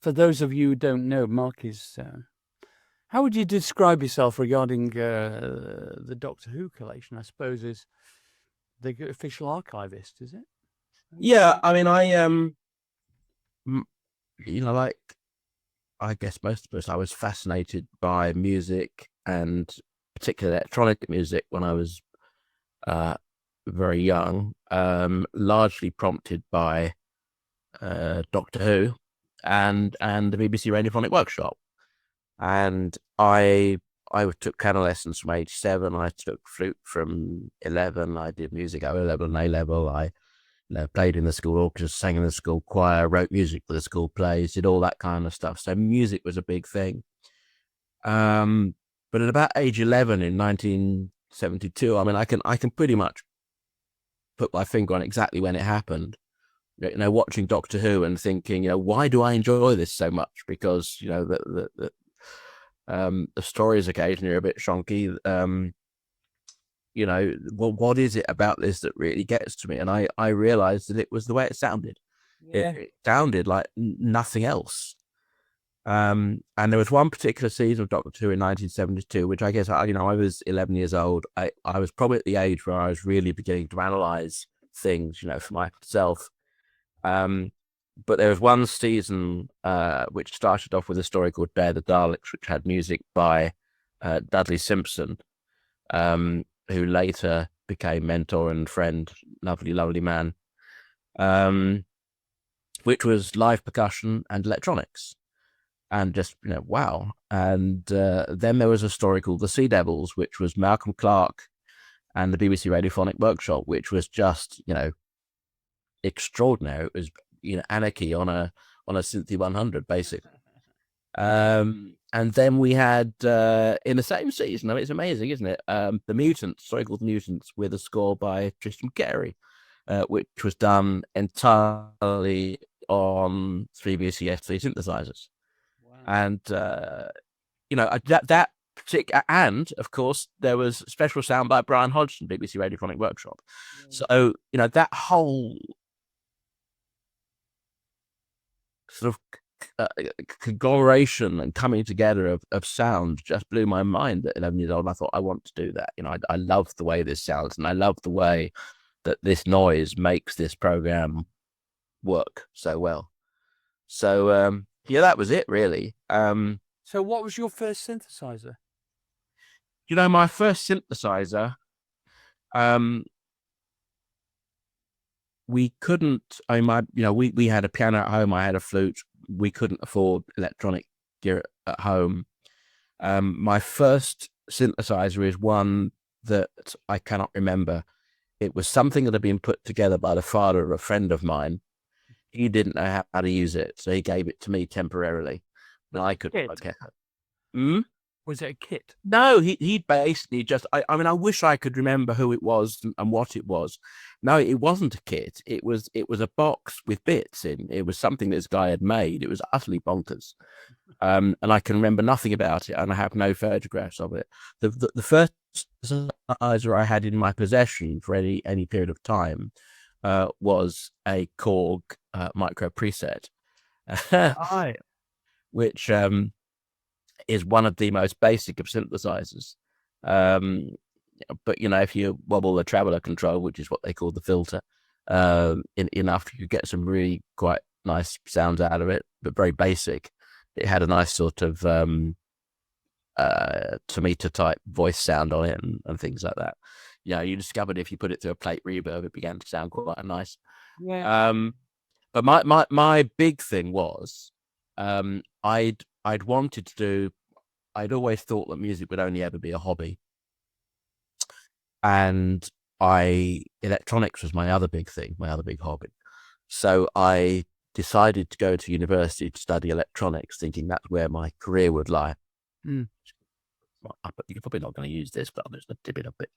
for those of you who don't know, Mark is. How would you describe yourself regarding the Doctor Who collection? I suppose is the official archivist, is it? Yeah, I mean, like I guess most of us, I was fascinated by music and particularly electronic music when I was very young, largely prompted by Doctor Who and the BBC Radiophonic Workshop. And I took piano lessons from age 7. I took flute from 11. I did music at O level and A level. I played in the school orchestra, sang in the school choir, wrote music for the school plays, did all that kind of stuff. So music was a big thing. But at about age 11 in 1972, I mean, I can pretty much put my finger on exactly when it happened. Watching Doctor Who and thinking, why do I enjoy this so much? Because the stories occasionally are a bit shonky. What is it about this that really gets to me? And I realized that it was the way it sounded. Yeah. It sounded like nothing else. And there was one particular season of Doctor Who in 1972, which I guess, I was 11 years old. I was probably at the age where I was really beginning to analyze things, for myself. But there was one season which started off with a story called Day of the Daleks, which had music by Dudley Simpson, who later became mentor and friend, lovely man, which was live percussion and electronics. And just, wow. And then there was a story called The Sea Devils, which was Malcolm Clarke and the BBC Radiophonic Workshop, which was just, extraordinary. It was, anarchy on a Synthi 100, basically. And then we had, in the same season, it's amazing, isn't it? The Mutants, story called Mutants, with a score by Tristram Carey, which was done entirely on 3 VCS3 synthesizers. Wow. And, that particular, and of course, there was a special sound by Brian Hodgson, BBC Radiophonic Workshop. Yeah. So, that whole sort of conglomeration and coming together of sound just blew my mind at 11 years old. And I thought, I want to do that. I love the way this sounds, and I love the way that this noise makes this program work so well. So, that was it, really. So what was your first synthesizer? My first synthesizer, we couldn't, we had a piano at home. I had a flute. We couldn't afford electronic gear at home. My first synthesizer is one that I cannot remember. It was something that had been put together by the father of a friend of mine. He didn't know how to use it, so he gave it to me temporarily. And I could. Okay. Was it a kit? No, he basically just. I wish I could remember who it was and what it was. No, it wasn't a kit. It was a box with bits in. It was something this guy had made. It was utterly bonkers, and I can remember nothing about it, and I have no photographs of it. The first synthesizer I had in my possession for any period of time was a Korg micro preset, which is one of the most basic of synthesizers. But if you wobble the traveler control, which is what they call the filter, enough, you get some really quite nice sounds out of it, but very basic. It had a nice sort of Tomita type voice sound on it and things like that. You discovered if you put it through a plate reverb, it began to sound quite nice. Yeah. But my big thing was, I'd wanted to do. I'd always thought that music would only ever be a hobby, and electronics was my other big thing, my other big hobby. So I decided to go to university to study electronics, thinking that's where my career would lie. You're probably not going to use this, but I'm just going to dip it a bit.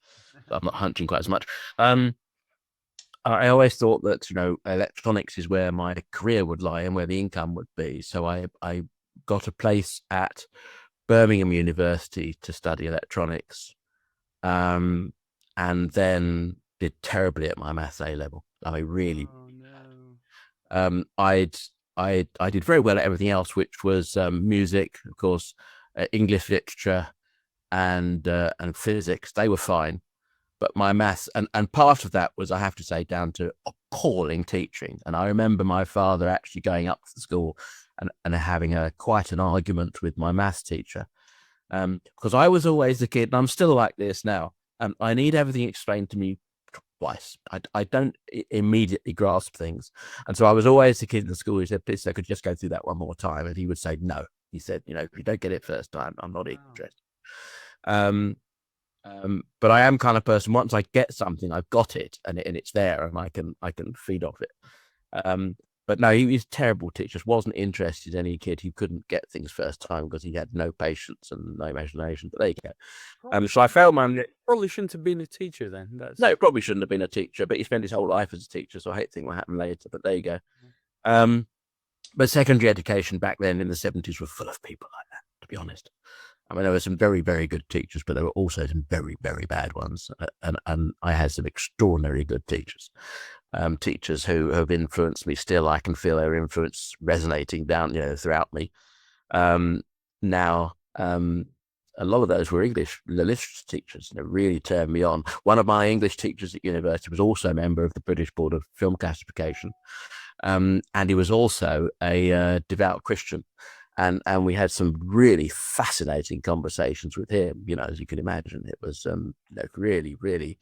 I'm not hunching quite as much. I always thought that electronics is where my career would lie and where the income would be. So I got a place at Birmingham University to study electronics, and then did terribly at my maths A level. I really, I did very well at everything else, which was music, of course, English literature, and physics. They were fine, but my maths, and part of that was, I have to say, down to appalling teaching. And I remember my father actually going up to the school and having quite an argument with my maths teacher, because I was always the kid, and I'm still like this now. I need everything explained to me twice. I don't immediately grasp things, and so I was always the kid in the school who said, "Please, I could just go through that one more time," and he would say, "No." He said, "If you don't get it first time, I'm not interested." But I am kind of person, once I get something, I've got it, and it's there, and I can feed off it. But no, he was a terrible teacher. Just wasn't interested in any kid who couldn't get things first time, because he had no patience and no imagination. But there you go. So I failed my... Probably shouldn't have been a teacher then. No, probably shouldn't have been a teacher, but he spent his whole life as a teacher, so I hate thinking what happened later, but there you go. But secondary education back then in the 70s were full of people like that, to be honest. I mean, there were some very, very good teachers, but there were also some very, very bad ones. And I had some extraordinarily good teachers. Teachers who have influenced me still. I can feel their influence resonating down, throughout me. Now, a lot of those were English literature teachers, really turned me on. One of my English teachers at university was also a member of the British Board of Film Classification. And he was also a devout Christian. And we had some really fascinating conversations with him, as you can imagine. It was really, really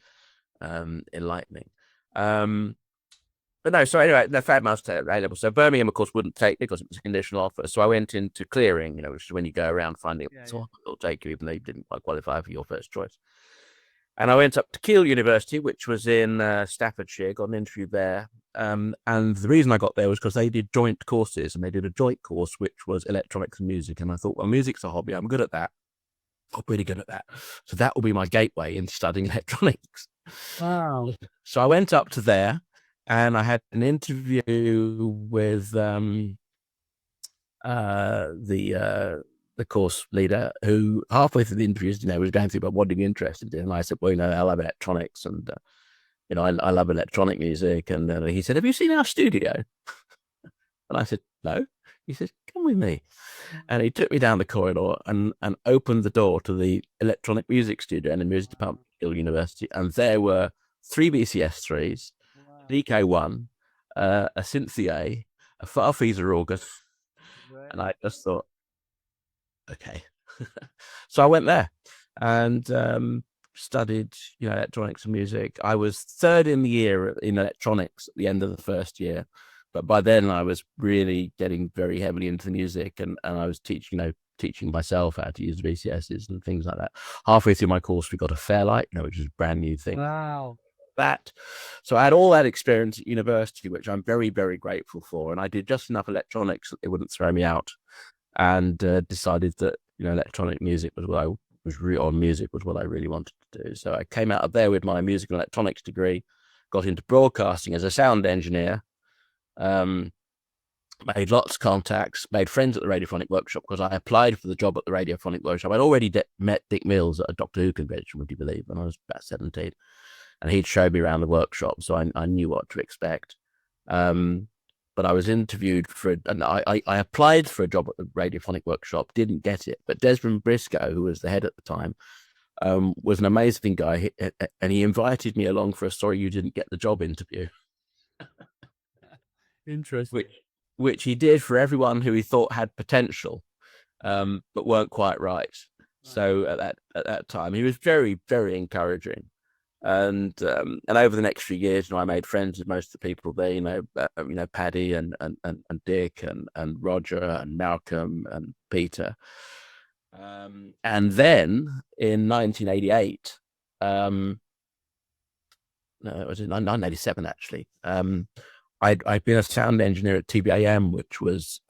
enlightening. But no, so anyway, the fact I was A-level. So Birmingham, of course, wouldn't take me because it was a conditional offer. So I went into clearing, which is when you go around finding it'll take you, even though you didn't quite qualify for your first choice. And I went up to Keele University, which was in Staffordshire, got an interview there. And the reason I got there was because they did joint courses, and they did a joint course, which was electronics and music. And I thought, well, music's a hobby. I'm good at that. I'm pretty good at that. So that will be my gateway into studying electronics. Wow. So I went up to there, and I had an interview with the course leader, who halfway through the interviews, was going through about what are you interested in. And I said, well, I love electronics, and I love electronic music. And he said, have you seen our studio? And I said, no. He said, come with me. And he took me down the corridor and opened the door to the electronic music studio and the music department at Keele University. And there were 3 BCS3s, an EK1, a Synthia, a Farfisa August. And I just thought, okay. So I went there and studied, electronics and music. I was third in the year in electronics at the end of the first year. But by then I was really getting very heavily into the music, and I was teaching myself how to use VCSs and things like that. Halfway through my course, we got a Fairlight, which is a brand new thing. Wow. So I had all that experience at university, which I'm very, very grateful for. And I did just enough electronics that it wouldn't throw me out, and decided that, electronic music was what I really wanted to do. So I came out of there with my music and electronics degree, got into broadcasting as a sound engineer. Made lots of contacts, made friends at the Radiophonic Workshop, because I applied for the job at the Radiophonic Workshop. I'd already met Dick Mills at a Doctor Who convention, would you believe, when I was about 17. And he'd showed me around the workshop, so I knew what to expect. But I was interviewed and I applied for a job at the Radiophonic Workshop, didn't get it. But Desmond Briscoe, who was the head at the time, was an amazing guy, and he invited me along for a sorry you didn't get the job interview. Interesting. Which he did for everyone who he thought had potential, but weren't quite right. So at that time, he was very, very encouraging. And over the next few years, I made friends with most of the people there. Paddy and Dick and Roger and Malcolm and Peter. And then in 1988, no, it was in 1987 actually. I'd been a sound engineer at TBAM, which was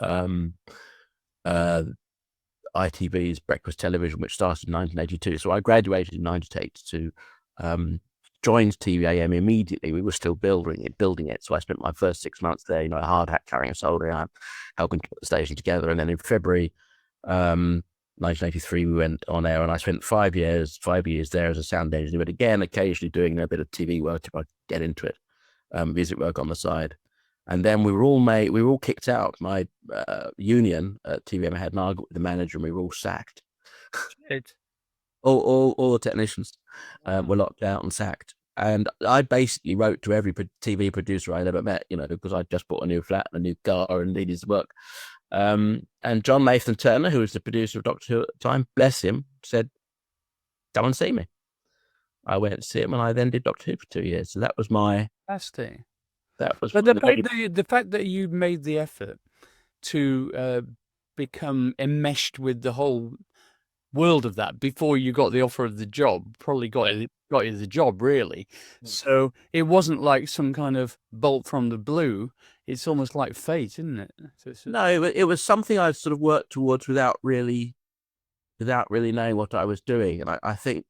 ITV's breakfast television, which started in 1982. So I graduated in 1982, joined TBAM immediately. We were still building it. So I spent my first 6 months there, a hard hat carrying a soldering iron, helping to put the station together. And then in February 1983, we went on air, and I spent 5 years there as a sound engineer, but again, occasionally doing a bit of TV work if I get into it. Music work on the side. And then we were all kicked out. My union at TVM had an argument with the manager, and we were all sacked. All the technicians were locked out and sacked. And I basically wrote to every TV producer I ever met, because I just bought a new flat and a new car and needed to work. And John Nathan Turner, who was the producer of Doctor Who at the time, bless him, said, "Come and see me." I went to see him, and I then did Doctor Who for 2 years. So that was my Fantastic. that was. But the fact that you made the effort to become enmeshed with the whole world of that before you got the offer of the job probably got you the job, really. So it wasn't like some kind of bolt from the blue. It's almost like fate, isn't it? No, it was something I sort of worked towards without really knowing what I was doing. And I think,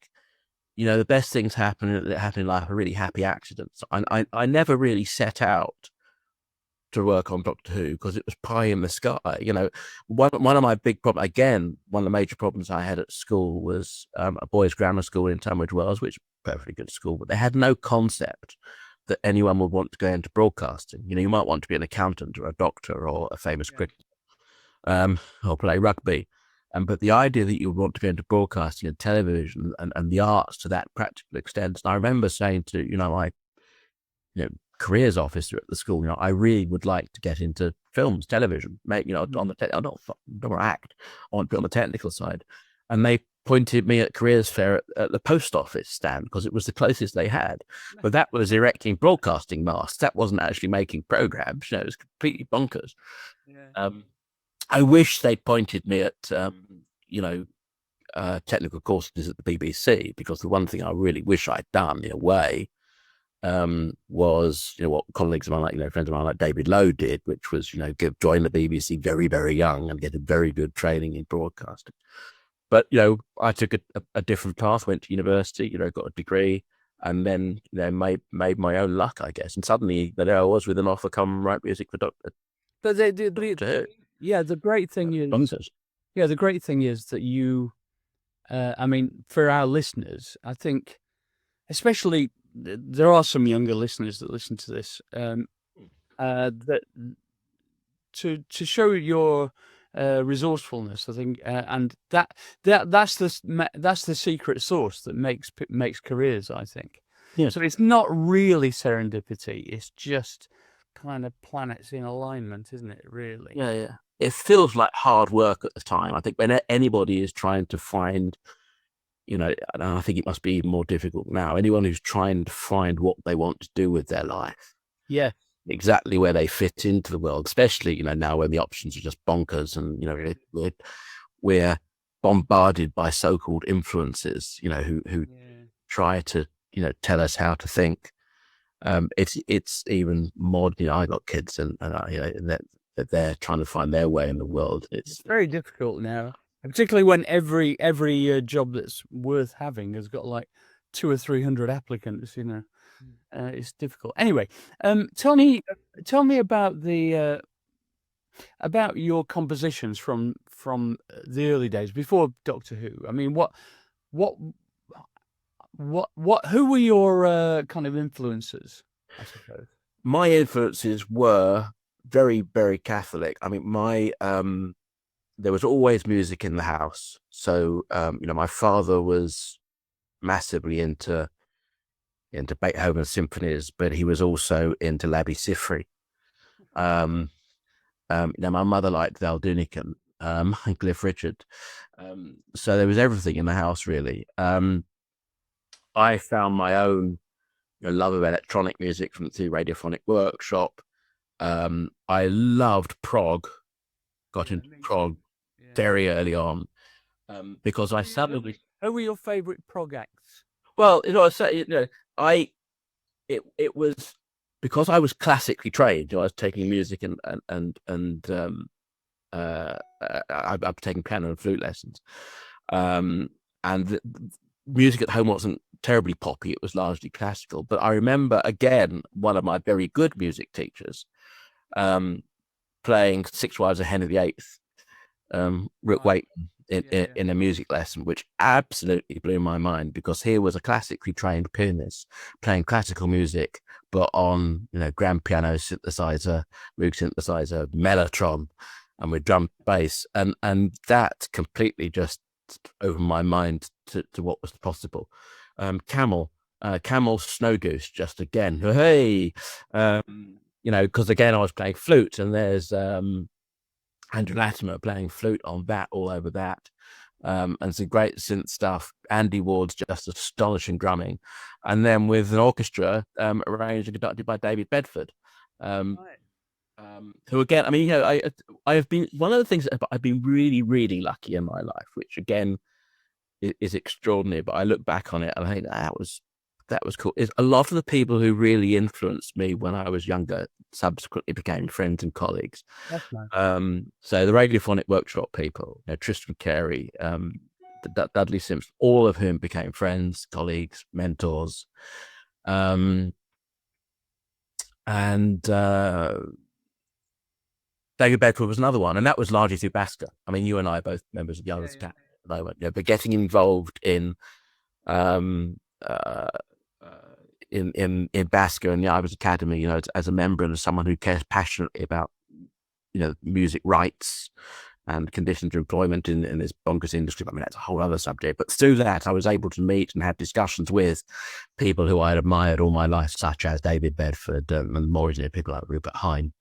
the best things that happen in life are really happy accidents. I never really set out to work on Doctor Who because it was pie in the sky. One of my big problems, again, one of the major problems I had at school was a boys' grammar school in Tunbridge Wells, which is a perfectly good school, but they had no concept that anyone would want to go into broadcasting. You might want to be an accountant or a doctor or a famous cricketer, or play rugby. But the idea that you would want to go into broadcasting and television and the arts to that practical extent. And I remember saying to, my careers officer at the school, I really would like to get into films, television, make, on the, I don't act, I want to be on the technical side. And they pointed me at careers fair at the post office stand because it was the closest they had. But that was erecting broadcasting masts. That wasn't actually making programs. It was completely bonkers. Yeah. I wish they'd pointed me at, technical courses at the BBC, because the one thing I really wish I'd done in a way was, what colleagues of mine, like, friends of mine like David Lowe did, which was, join the BBC very, very young and get a very good training in broadcasting. But, I took a different path, went to university, got a degree, and then, made my own luck, I guess. And suddenly there I was with an offer, come write music for Doctor. But the great thing is that you, for our listeners, I think, especially there are some younger listeners that listen to this, that to show your resourcefulness, I think, and that's the secret sauce that makes careers, I think. Yeah. So it's not really serendipity; it's just kind of planets in alignment, isn't it? Really? Yeah. It feels like hard work at the time. I think when anybody is trying to find, and I think it must be even more difficult now, anyone who's trying to find what they want to do with their life. Yeah. Exactly where they fit into the world, especially, now when the options are just bonkers and, we're bombarded by so-called influences, who try to, tell us how to think. It's even more, I got kids and that they're trying to find their way in the world. It's very difficult now, particularly when every job that's worth having has got like 200 or 300 applicants. It's difficult. Anyway, tell me about the about your compositions from the early days before Doctor Who. I mean, who were your kind of influences, I suppose? My influences were very, very Catholic. I mean, there was always music in the house. So, my father was massively into Beethoven's symphonies, but he was also into Labi Siffre. My mother liked Val Dunican, and Cliff Richard. So there was everything in the house, really. I found my own love of electronic music from the Radiophonic Workshop. I loved prog, got into prog very early on, because I suddenly... Who were your favourite prog acts? Well, it was because I was classically trained. I was taking music and I'm taking piano and flute lessons, and the music at home wasn't terribly poppy. It was largely classical. But I remember, again, one of my very good music teachers playing Six Wives of Henry VIII, Rick Waite, in a music lesson, which absolutely blew my mind, because here was a classically trained pianist playing classical music, but on, grand piano, synthesizer, Moog synthesizer, mellotron, and with drum bass, and that completely just opened my mind to what was possible. Camel Snow Goose, just again, hey, because again I was playing flute, and there's Andrew Latimer playing flute on that, all over that, and some great synth stuff. Andy Ward's just astonishing drumming, and then with an orchestra arranged and conducted by David Bedford, who again, I mean, I have been, one of the things that I've been really, really lucky in my life, which again is extraordinary, but I look back on it and I think that was cool, is a lot of the people who really influenced me when I was younger subsequently became friends and colleagues. That's nice. So the Radiophonic Workshop people, Tristan Carey, Dudley Simpson, all of whom became friends, colleagues, mentors. And David Bedford was another one, and that was largely through Basker. I mean, you and I are both members of the others at the moment, but getting involved in Basker and the Ivers Academy, as a member and as someone who cares passionately about, music rights and conditions of employment in this bonkers industry. I mean, that's a whole other subject. But through that, I was able to meet and have discussions with people who I had admired all my life, such as David Bedford, and more recently people like Rupert Hine.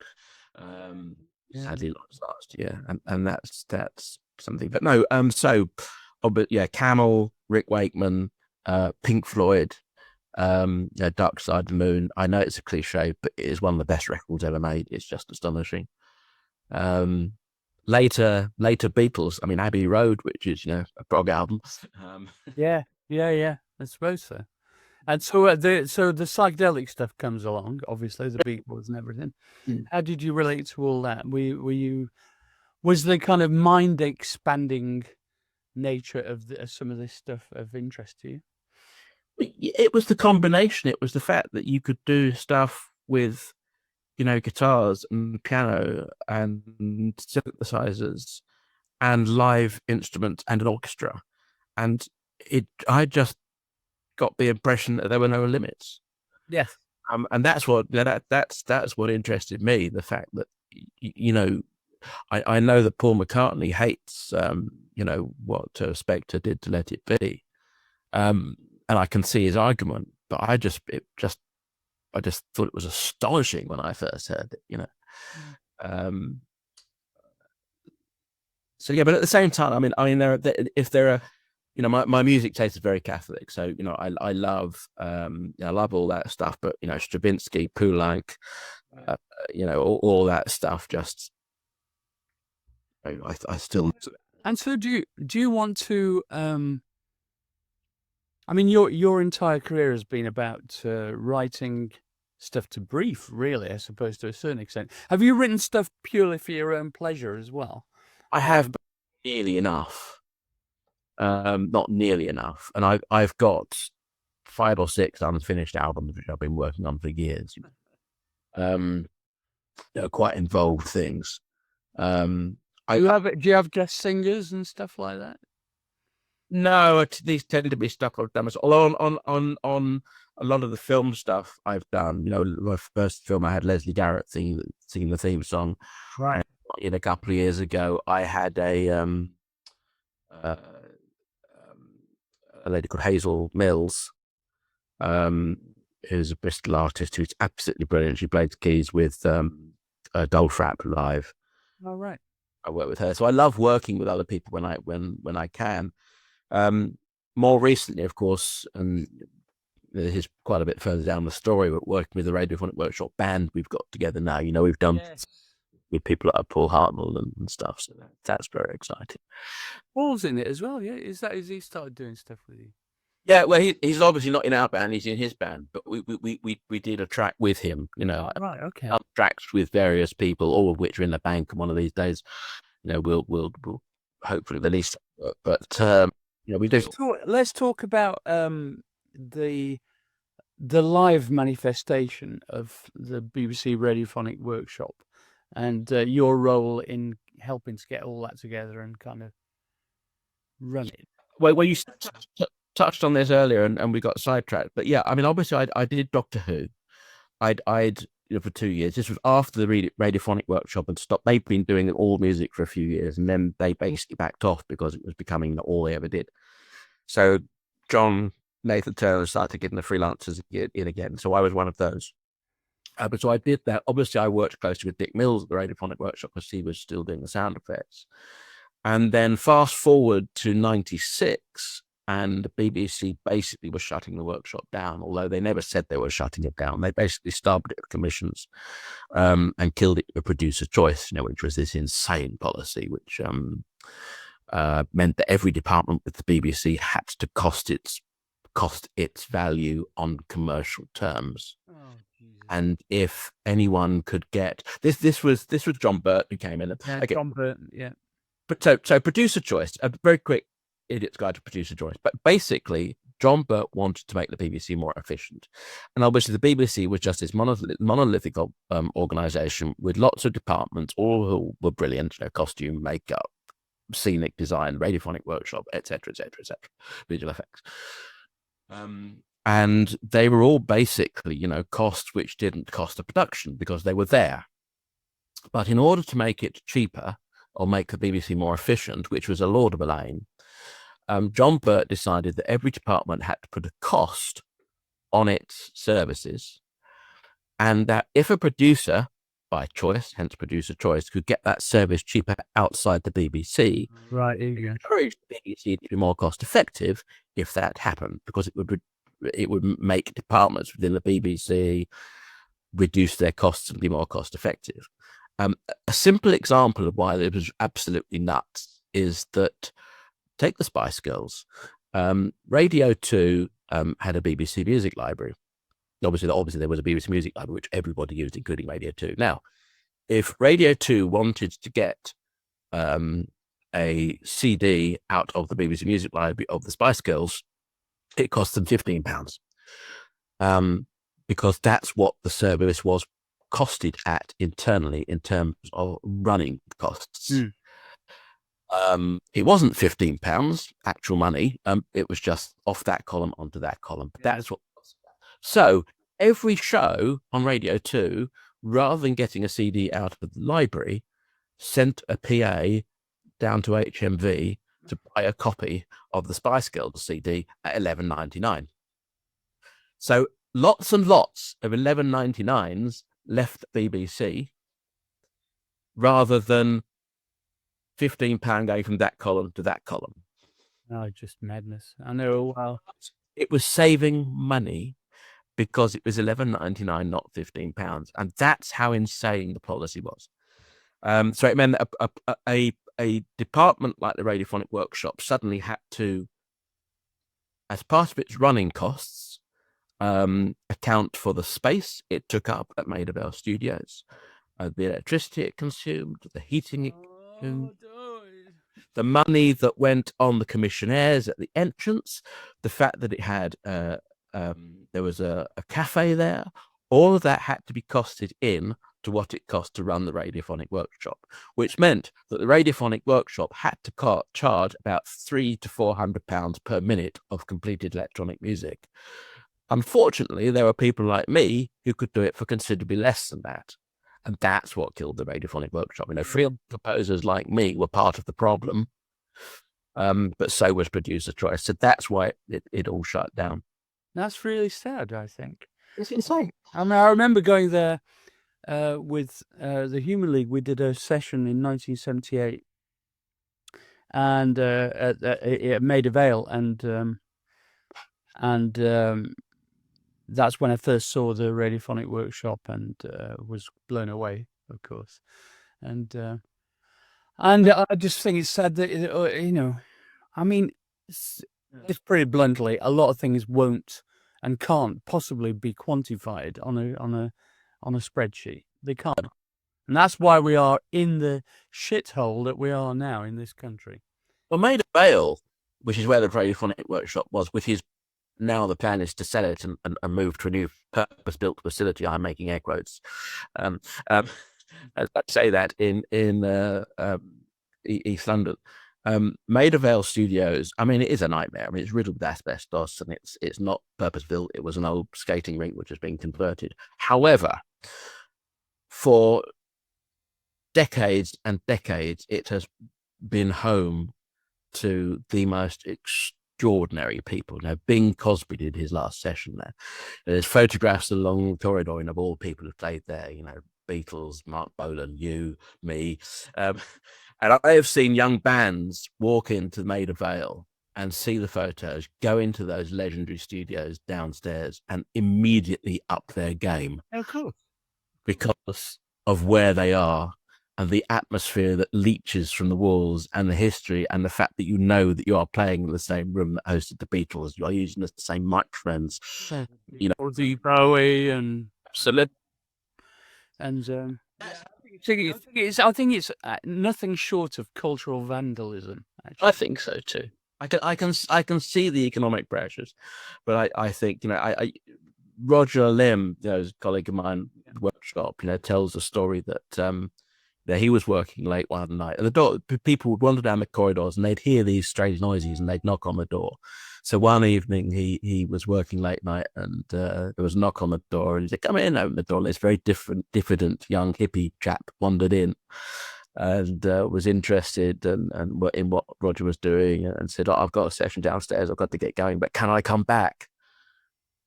Sadly lost last year, and that's something. But no, but yeah, Camel, Rick Wakeman, Pink Floyd, Dark Side of the Moon. I know it's a cliche, but it is one of the best records ever made. It's just astonishing. Later Beatles. I mean, Abbey Road, which is a prog album. Yeah. I suppose so. And so the psychedelic stuff comes along, obviously, the Beatles and everything. How did you relate to all that? Was the kind of mind expanding nature of some of this stuff of interest to you? It was the combination. It was the fact that you could do stuff with, guitars and piano and synthesizers and live instruments and an orchestra, and I just got the impression that there were no limits. Yes. And that's what that's what interested me. The fact that I know that Paul McCartney hates what Spector did to Let It Be, and I can see his argument, but I just thought it was astonishing when I first heard it. So yeah, but at the same time, I mean, there are my music taste is very Catholic, so I love all that stuff, but Stravinsky, Poulenc, all that stuff. Just I still. And so, do you want to? I mean, your entire career has been about writing stuff to brief, really, I suppose, to a certain extent. Have you written stuff purely for your own pleasure as well? I have, but nearly enough. Not nearly enough, and I've got 5 or 6 unfinished albums which I've been working on for years. Quite involved things. Do you have guest singers and stuff like that? No, these tend to be stuff I've done. Although on a lot of the film stuff I've done, my first film I had Leslie Garrett singing the theme song. Right. And a couple of years ago, I had a lady called Hazel Mills, who's a Bristol artist who's absolutely brilliant. She played the keys with Goldfrapp live. All right. I work with her, so I love working with other people when I can. More recently, of course, and this is quite a bit further down the story, but working with the Radiophonic Workshop band we've got together now. We've done with people like Paul Hartnell and stuff, so that's very exciting. Paul's in it as well, yeah? Is he started doing stuff with you? Yeah, well, he's obviously not in our band; he's in his band. But we did a track with him, Right, okay. Tracks with various people, all of which are in the bank. And one of these days, we'll hopefully release. But we do. Let's talk about the live manifestation of the BBC Radiophonic Workshop and your role in helping to get all that together and kind of running. Well, you touched on this earlier, and we got sidetracked. But yeah, I mean, obviously, I did Doctor Who. I'd for 2 years. This was after the Radiophonic Workshop had stopped. They'd been doing all music for a few years, and then they basically backed off because it was becoming all they ever did. So Nathan Turner started getting the freelancers in again. So I was one of those. But so I did that. Obviously, I worked closely with Dick Mills at the Radiophonic Workshop because he was still doing the sound effects. And then fast forward to 96, and the BBC basically was shutting the workshop down, although they never said they were shutting it down. They basically starved it of commissions and killed it with producer choice, which was this insane policy, which meant that every department with the BBC had to cost its value on commercial terms. Oh, Jesus. And if anyone could get this was John Burt who came in. Yeah, okay. John Burt, yeah. But so producer choice, a very quick idiot's guide to producer choice. But basically, John Burt wanted to make the BBC more efficient. And obviously the BBC was just this monolithic organization with lots of departments, all who were brilliant, costume, makeup, scenic design, radiophonic workshop, etc., visual effects. And they were all basically, costs which didn't cost a production because they were there. But in order to make it cheaper, or make the BBC more efficient, which was a laudable aim, John Burt decided that every department had to put a cost on its services, and that if a producer, by choice, hence producer choice, could get that service cheaper outside the BBC, right, encourage the BBC to be more cost effective if that happened, because it would make departments within the BBC reduce their costs and be more cost effective. A simple example of why it was absolutely nuts is that, take the Spice Girls. Radio 2 had a BBC Music Library. Obviously, there was a BBC Music Library, which everybody used, including Radio 2. Now, if Radio 2 wanted to get a CD out of the BBC Music Library of the Spice Girls, it cost them £15. Because that's what the service was costed at internally in terms of running costs. It wasn't £15 actual money. It was just off that column onto that column. But that's what. So every show on Radio 2, rather than getting a CD out of the library, sent a PA down to HMV to buy a copy of the Spice Girls CD at $11.99. So lots and lots of $11.99s left the BBC, rather than £15 going from that column to that column. Oh, just madness. I know. Well, it was saving money because it was $11.99, not £15, and that's how insane the policy was. So it meant that a department like the Radiophonic Workshop suddenly had to, as part of its running costs, account for the space it took up at Maida Vale Studios, the electricity it consumed, the heating it consumed, the money that went on the commissionaires at the entrance, the fact that it had there was a cafe there. All of that had to be costed in to what it cost to run the Radiophonic Workshop, which meant that the Radiophonic Workshop had to charge about £300 to £400 per minute of completed electronic music. Unfortunately, there were people like me who could do it for considerably less than that. And that's what killed the Radiophonic Workshop. Freelance composers like me were part of the problem, but so was producer choice. So that's why it all shut down. That's really sad, I think. It's insane. I mean, I remember going there with the Human League. We did a session in 1978 and at Maida Vale, and that's when I first saw the Radiophonic Workshop and was blown away, of course. And I just think it's sad that I mean, it's pretty bluntly, a lot of things won't and can't possibly be quantified on a spreadsheet. They can't, and that's why we are in the shithole that we are now in this country. Well, Maida Vale, which is where the Radiophonic Workshop was, which is now the plan is to sell it and move to a new purpose-built facility. I'm making air quotes. I'd say that in East London. Maida Vale Studios, I mean, it is a nightmare. I mean, it's riddled with asbestos, and it's not purpose-built. It was an old skating rink which has been converted. However, for decades and decades, it has been home to the most extraordinary people. Now, Bing Crosby did his last session there. There's photographs along the corridor of all people who played there, Beatles, Mark Bolan, you, me. And I have seen young bands walk into Maida Vale and see the photos, go into those legendary studios downstairs and immediately up their game. Oh, cool. Because of where they are and the atmosphere that leaches from the walls and the history and the fact that that you are playing in the same room that hosted the Beatles. You are using the same microphones. Or the Bowie and Absolutely. And I think it's nothing short of cultural vandalism. Actually. I think so too. I can see the economic pressures, but I think Roger Lim, a colleague of mine, Workshop, tells a story that he was working late one night, and people would wander down the corridors, and they'd hear these strange noises, and they'd knock on the door. So one evening, he was working late night, and there was a knock on the door, and he said, "Come in," open the door. And this very diffident young hippie chap wandered in, and was interested in what Roger was doing, and said, "I've got a session downstairs. I've got to get going, but can I come back?"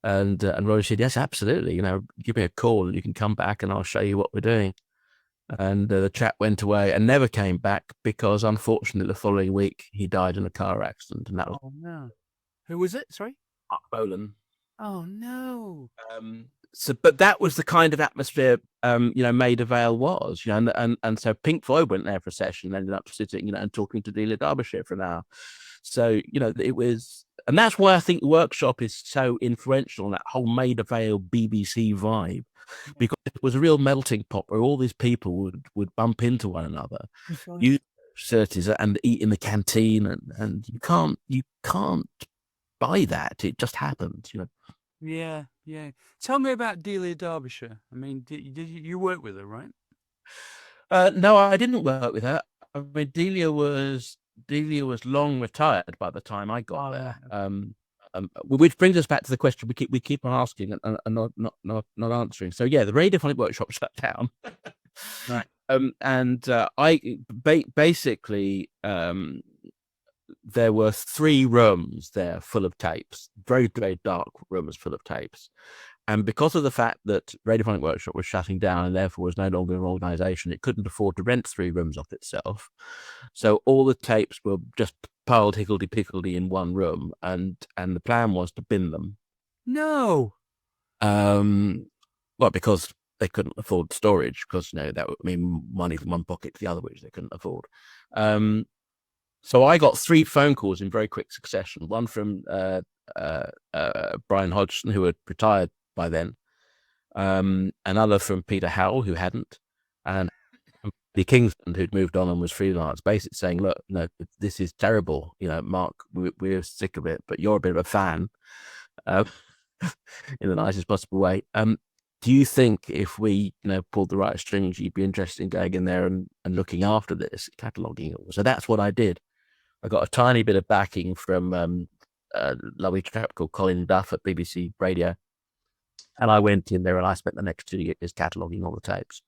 And Roger said, "Yes, absolutely. Give me a call, and you can come back, and I'll show you what we're doing." And the chap went away and never came back because, unfortunately, the following week he died in a car accident. And that was no. Who was it? Sorry, Mark Bolan. Oh no. But that was the kind of atmosphere, Maida Vale was, and so Pink Floyd went there for a session, and ended up sitting, and talking to Delia Derbyshire for an hour. So, it was, and that's why I think the Workshop is so influential in that whole Maida Vale BBC vibe, because it was a real melting pot where all these people would bump into one another, use facilities and eat in the canteen, and you can't buy that. It just happened, Yeah. Tell me about Delia Derbyshire. I mean, did you work with her, right? No, I didn't work with her. I mean, Delia was long retired by the time I got there. Which brings us back to the question we keep on asking and not answering. So yeah, the Radiophonic Workshop shut down. Right. And I basically there were 3 rooms there full of tapes, very, very dark rooms full of tapes. And because of the fact that Radiophonic Workshop was shutting down and therefore was no longer an organization, it couldn't afford to rent 3 rooms off itself. So all the tapes were just piled higgledy-piggledy in one room, and the plan was to bin them. No. Well, because they couldn't afford storage, because that would mean money from one pocket to the other, which they couldn't afford. So I got 3 phone calls in very quick succession. One from Brian Hodgson, who had retired by then. Another from Peter Howell, who hadn't, and the Kingston, who'd moved on and was freelance, basically saying, "Look, no, this is terrible. Mark, we're sick of it, but you're a bit of a fan, in the nicest possible way. Do you think if we, pulled the right strings, you'd be interested in going in there and looking after this, cataloguing it?" So that's what I did. I got a tiny bit of backing from a lovely chap called Colin Duff at BBC Radio. And I went in there and I spent the next 2 years cataloguing all the tapes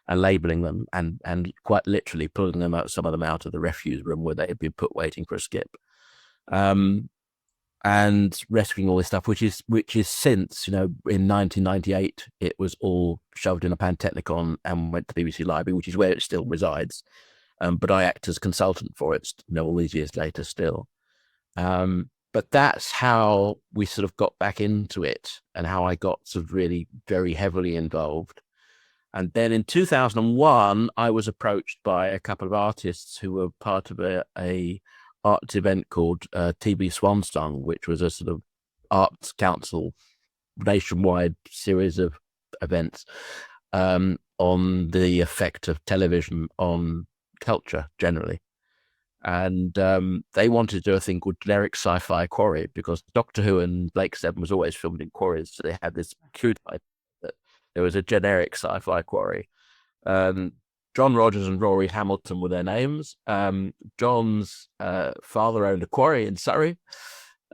and labeling them and quite literally pulling them out, some of them out of the refuse room where they had been put waiting for a skip. And rescuing all this stuff, which is since, in 1998, it was all shoved in a Pantechnicon and went to the BBC Library, which is where it still resides. But I act as consultant for it, all these years later still. But that's how we sort of got back into it, and how I got sort of really very heavily involved. And then in 2001, I was approached by a couple of artists who were part of a arts event called TB Swansong, which was a sort of arts council nationwide series of events on the effect of television on culture generally. And they wanted to do a thing called generic sci-fi quarry, because Doctor Who and Blake Seven was always filmed in quarries, so they had this cute idea that there was a generic sci-fi quarry. John Rogers and Rory Hamilton were their names. John's father owned a quarry in Surrey.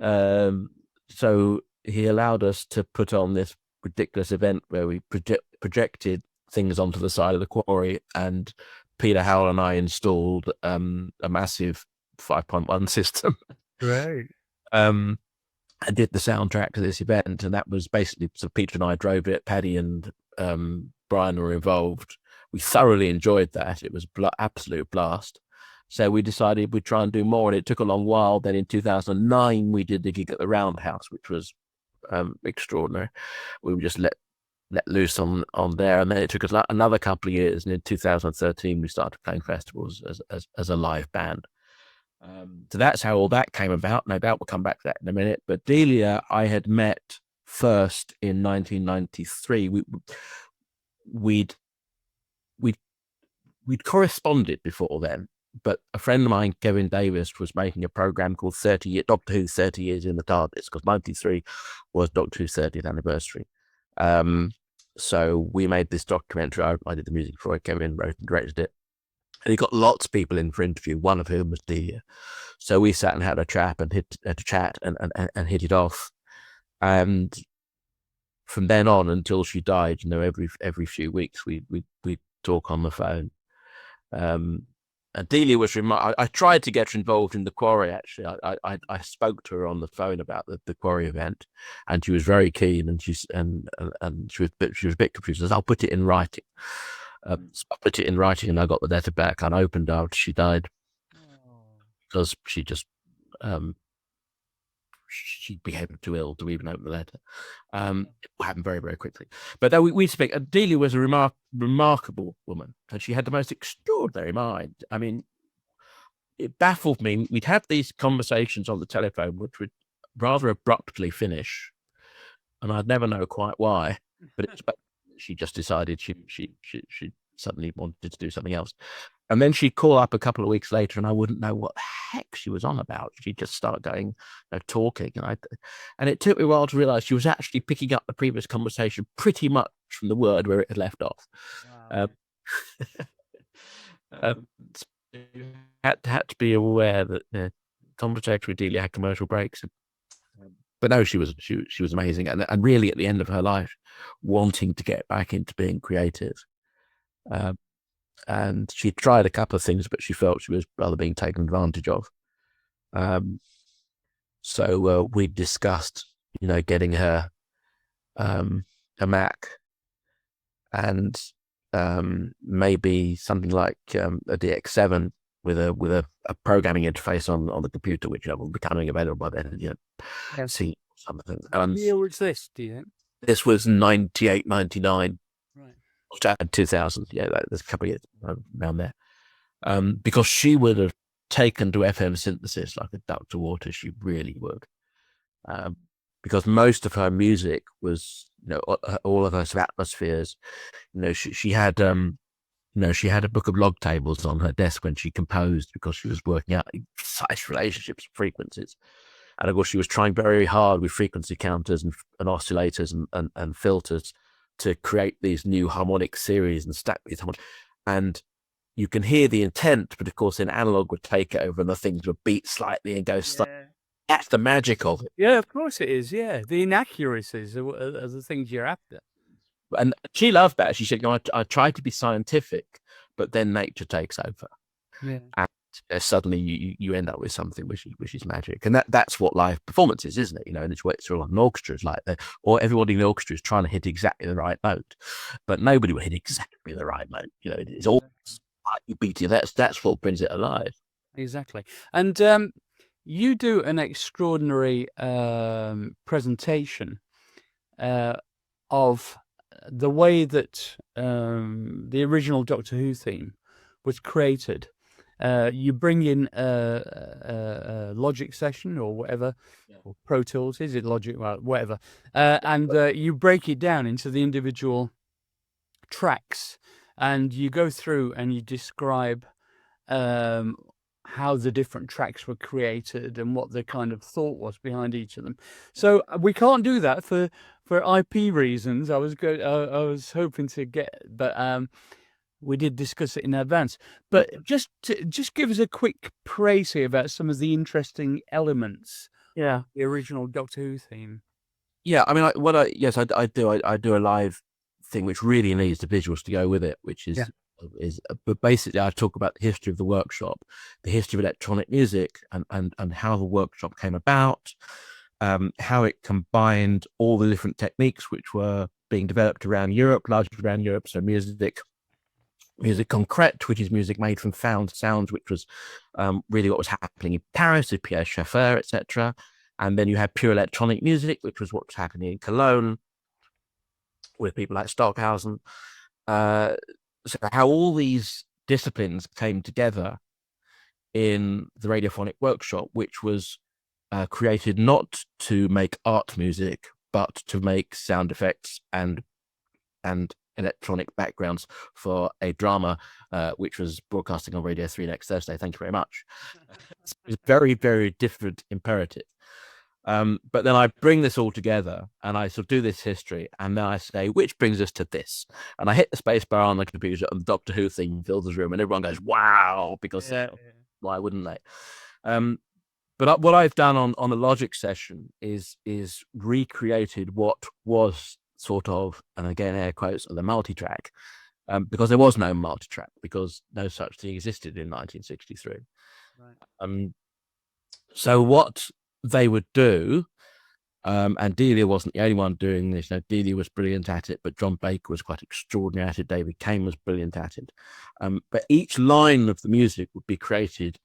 So he allowed us to put on this ridiculous event where we projected things onto the side of the quarry, and Peter Howell and I installed a massive 5.1 system. Great. I did the soundtrack to this event, and that was basically, so Peter and I drove it. Paddy and Brian were involved. We thoroughly enjoyed that. It was absolute blast. So we decided we'd try and do more, and it took a long while. Then in 2009, we did the gig at the Roundhouse, which was extraordinary. We were just let loose on there, and then it took us another couple of years, and in 2013 we started playing festivals as a live band. So that's how all that came about. No doubt we'll come back to that in a minute. But Delia, I had met first in 1993. We'd corresponded before then, but a friend of mine, Kevin Davis, was making a program called Doctor Who 30 Years in the TARDIS, because 93 was Doctor Who's 30th anniversary. So we made this documentary. I did the music for it. Kevin wrote and directed it. And he got lots of people in for interview, one of whom was Delia. So we sat and had a chat and hit it off. And from then on until she died, every few weeks we'd talk on the phone. And Delia was I tried to get her involved in the quarry. Actually, I spoke to her on the phone about the quarry event, and she was very keen. And she was a bit confused. She says, "I'll put it in writing." So I put it in writing, and I got the letter back unopened after she died, because she just she behaved too ill to even open the letter. It happened very, very quickly. But though we speak, Delia was a remarkable woman, and she had the most extraordinary mind. I mean, it baffled me. We'd have these conversations on the telephone, which would rather abruptly finish, and I'd never know quite why. But she just decided she suddenly wanted to do something else. And then she'd call up a couple of weeks later, and I wouldn't know what the heck she was on about. She'd just start going, talking. And it took me a while to realize she was actually picking up the previous conversation pretty much from the word where it had left off. Wow. You had to be aware that the conversation with Delia had commercial breaks. But no, she was amazing. And really at the end of her life, wanting to get back into being creative. And she tried a couple of things, but she felt she was rather being taken advantage of. So we discussed, getting her a Mac, and maybe something like a DX7 with a programming interface on the computer, which will be becoming available by then. See something. What year was this? Do you think? This was 98, 99. Right. 2000, there's a couple of years around there. Because she would have taken to FM synthesis like a duck to water. She really would. Because most of her music was, all of her atmospheres. She had she had a book of log tables on her desk when she composed, because she was working out precise relationships, frequencies. And of course, she was trying very hard with frequency counters and oscillators and filters to create these new harmonic series and stack these harmonic. And you can hear the intent, but of course, in analog would take it over, and the things would beat slightly and go slightly. That's the magic of it. Yeah, of course it is. Yeah, the inaccuracies are the things you're after. And she loved that. She said, I tried to be scientific, but then nature takes over. Yeah. And suddenly you end up with something which is magic. And that's what live performance is, isn't it? And it's what an orchestra is like. Or everybody in the orchestra is trying to hit exactly the right note, but nobody will hit exactly the right note. It's all you beat it. That's what brings it alive. Exactly. And you do an extraordinary presentation of the way that the original Doctor Who theme was created. You bring in a Logic session or whatever, or Pro Tools. Is it Logic? Well, whatever. And you break it down into the individual tracks, and you go through and you describe how the different tracks were created and what the kind of thought was behind each of them. So we can't do that for IP reasons. I was hoping to get, but We did discuss it in advance, but just give us a quick précis about some of the interesting elements. Yeah, the original Doctor Who theme. Yeah, I mean, I do a live thing which really needs the visuals to go with it, which is but basically I talk about the history of the workshop, the history of electronic music, and how the workshop came about, how it combined all the different techniques which were being developed around Europe, largely around Europe. So music concrète, which is music made from found sounds, which was really what was happening in Paris with Pierre Schaeffer, etc. And then you had pure electronic music, which was what was happening in Cologne with people like Stockhausen. So how all these disciplines came together in the Radiophonic Workshop, which was created not to make art music, but to make sound effects and electronic backgrounds for a drama which was broadcasting on Radio 3 next Thursday. Thank you very much. It's a very, very different imperative. But then I bring this all together and I sort of do this history, and then I say, which brings us to this? And I hit the space bar on the computer and the Doctor Who theme fills the room and everyone goes, wow, because why wouldn't they? But what I've done on the Logic session is recreated what was sort of, and again, air quotes, the multi-track, because there was no multi-track, because no such thing existed in 1963. Right. So what they would do, and Delia wasn't the only one doing this. No, Delia was brilliant at it, but John Baker was quite extraordinary at it. David Kane was brilliant at it. But each line of the music would be created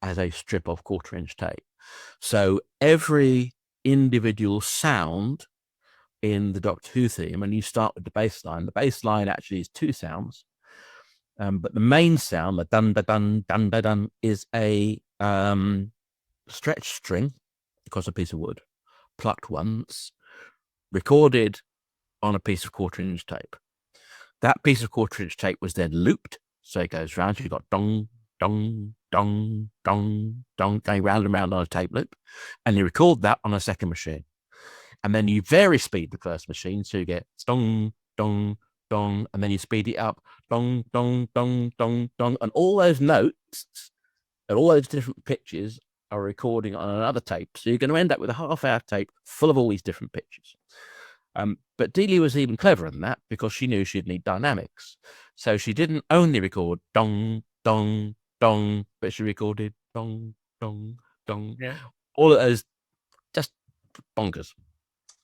as a strip of quarter-inch tape. So every individual sound in the Doctor Who theme, and you start with the bass line. The bass line actually is two sounds, but the main sound, the dun da dun dun da dun, is a stretched string across a piece of wood, plucked once, recorded on a piece of quarter-inch tape. That piece of quarter-inch tape was then looped, so it goes round. You've got dong, dong, dong, dong, dong, going round and round on a tape loop, and you record that on a second machine. And then you vary speed the first machine, so you get dong, dong, dong, and then you speed it up, dong, dong, dong, dong, dong, and all those notes and all those different pitches are recording on another tape. So you're going to end up with a half-hour tape full of all these different pitches. But Delia was even cleverer than that, because she knew she'd need dynamics. So she didn't only record dong, dong, dong, but she recorded dong, dong, dong. Yeah. All of those, just bonkers.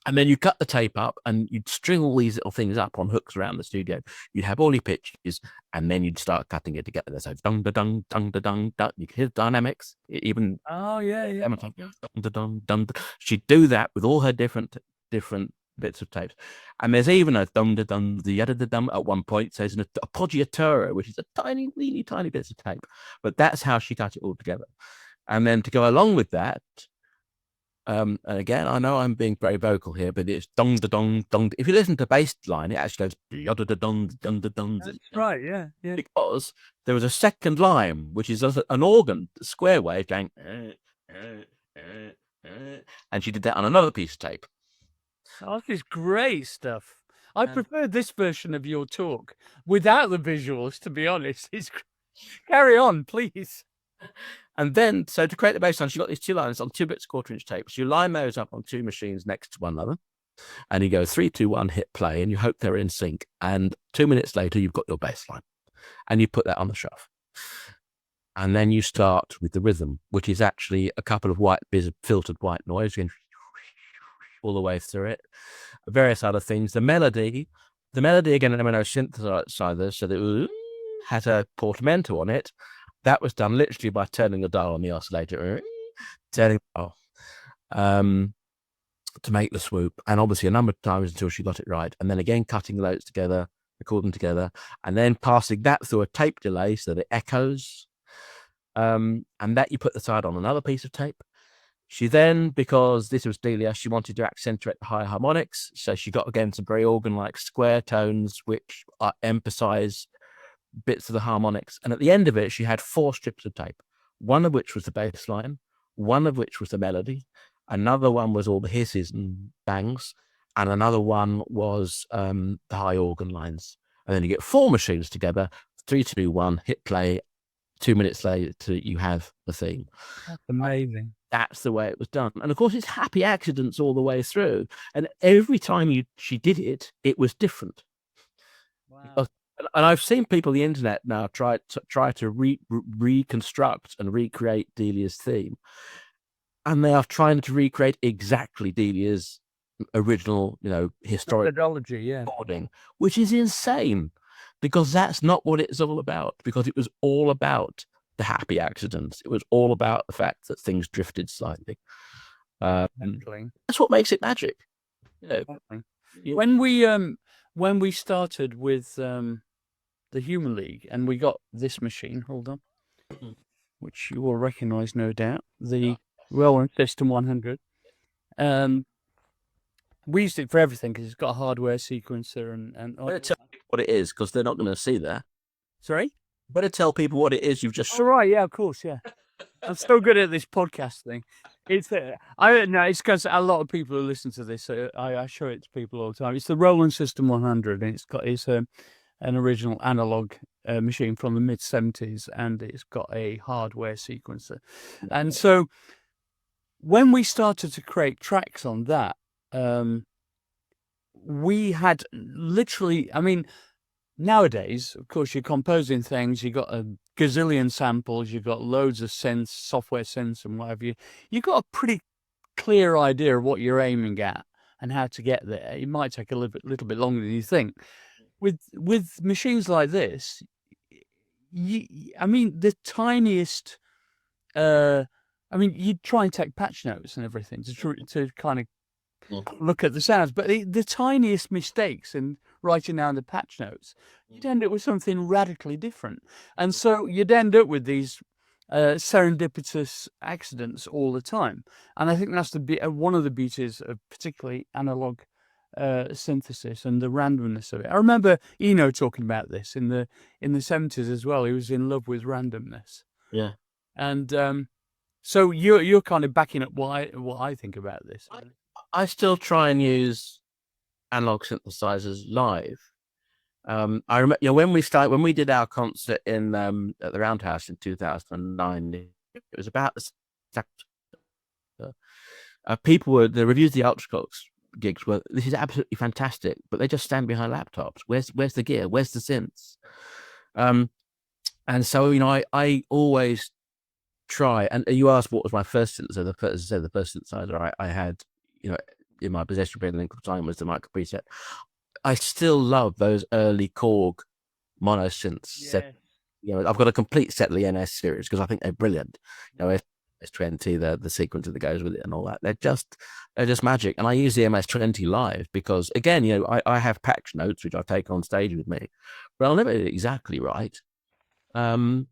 And then you cut the tape up and you'd string all these little things up on hooks around the studio. You'd have all your pitches, and then you'd start cutting it together. So dung da dung, dung da dung, dung. You could hear the dynamics. Even dun, da, dun, dun, dun. She'd do that with all her different bits of tapes. And there's even a dum da dum, the yada da dum at one point. So there's a appoggiatura, which is a tiny, really tiny bits of tape. But that's how she cut it all together. And then to go along with that, and again, I know I'm being very vocal here, but it's dong da dong dong. If you listen to bass line, it actually goes yada da dong dong da dong. That's right, yeah. Because there was a second line, which is an organ, square wave going, and she did that on another piece of tape. Oh, this is great stuff. I prefer this version of your talk without the visuals, to be honest. Carry on, please. And then, so to create the bass line, she got these two lines on 2 bits quarter-inch tape. So you line those up on 2 machines next to one another, and you go 3, 2, 1, hit play, and you hope they're in sync. And 2 minutes later, you've got your bass line, and you put that on the shelf. And then you start with the rhythm, which is actually a couple of filtered white noise going all the way through it. Various other things. The melody again, there were no synthesizers, so that it has a portamento on it. That was done literally by turning the dial on the oscillator, to make the swoop, and obviously a number of times until she got it right, and then again cutting the notes together, recording them together, and then passing that through a tape delay so that it echoes, and that you put the side on another piece of tape. She then, because this was Delia, she wanted to accentuate the high harmonics, so she got again some very organ-like square tones, which emphasize bits of the harmonics. And at the end of it, she had 4 strips of tape, one of which was the bass line, one of which was the melody, another one was all the hisses and bangs, and another one was the high organ lines. And then you get 4 machines together, 3, 2, 1, hit play. 2 minutes later, you have the theme. That's amazing. That's the way it was done. And of course, it's happy accidents all the way through. And every time she did it, it was different. Wow. And I've seen people on the internet now try to reconstruct and recreate Delia's theme. And they are trying to recreate exactly Delia's original, historic methodology, recording, which is insane, because that's not what it's all about. Because it was all about the happy accidents. It was all about the fact that things drifted slightly. That's what makes it magic. When we started with the Human League, and we got this machine, hold on, which you will recognise, no doubt, the Roland System 100. We used it for everything because it's got a hardware sequencer and. Better tell people what it is, because they're not going to see that. Sorry? Better tell people what it is you've just. Oh, right, yeah, of course, yeah. I'm so good at this podcast thing. It's because a lot of people who listen to this, I show it to people all the time. It's the Roland System 100, and it's an original analog machine from the mid-70s, and it's got a hardware sequencer. And so when we started to create tracks on that, we had literally, nowadays, of course, you're composing things, you've got a gazillion samples, you've got loads of synths, software synths and whatever. You've got a pretty clear idea of what you're aiming at and how to get there. It might take a little bit longer than you think. With machines like this, the tiniest, you'd try and take patch notes and everything to kind of look at the sounds, but the tiniest mistakes in writing down the patch notes, you'd end up with something radically different. And so you'd end up with these serendipitous accidents all the time. And I think that's one of the beauties of particularly analog synthesis and the randomness of it. I remember Eno talking about this in the 70s as well. He was in love with randomness. Yeah. And so you're kind of backing up what I think about this. I still try and use analog synthesizers live. I remember, when we did our concert in at the Roundhouse in 2009. It was about the reviews of the Ultravox gigs were, this is absolutely fantastic, but they just stand behind laptops. Where's the gear? Where's the synths? And so I always try. And you asked what was my first synthesizer. The first synthesizer I had, in my possession for a length of time was the Micro Preset. I still love those early Korg mono synths. Yes. I've got a complete set of the NS series because I think they're brilliant. MS-20, the sequencer that goes with it and all that. They're just magic. And I use the MS-20 live because, again, I have patch notes which I take on stage with me, but I'll never get it exactly right. And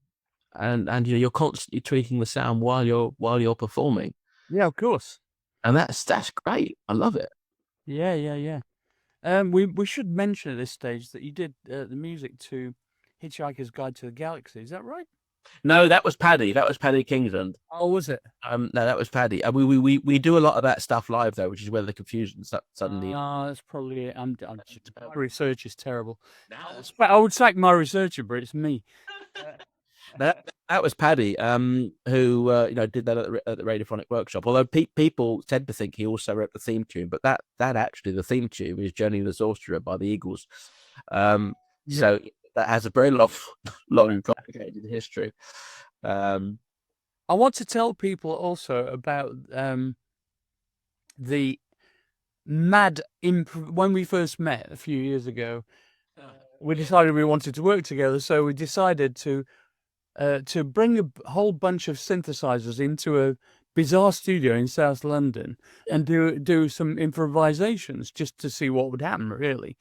you're constantly tweaking the sound while you're performing. Yeah, of course. And that's great. I love it. Yeah. We should mention at this stage that you did the music to Hitchhiker's Guide to the Galaxy. Is that right? No, that was Paddy. That was Paddy Kingsland. Oh, was it? No, that was Paddy. We do a lot of that stuff live though, which is where the confusion suddenly. That's probably it. My research is terrible. I would sack my researcher, but it's me. That was Paddy, who did that at the Radiophonic Workshop. Although people tend to think he also wrote the theme tune, but that actually the theme tune is "Journey of the Sorcerer" by the Eagles. So that has a very long and complicated history. I want to tell people also about the mad when we first met a few years ago. We decided we wanted to work together, so we decided to bring a whole bunch of synthesizers into a bizarre studio in South London and do some improvisations just to see what would happen, really.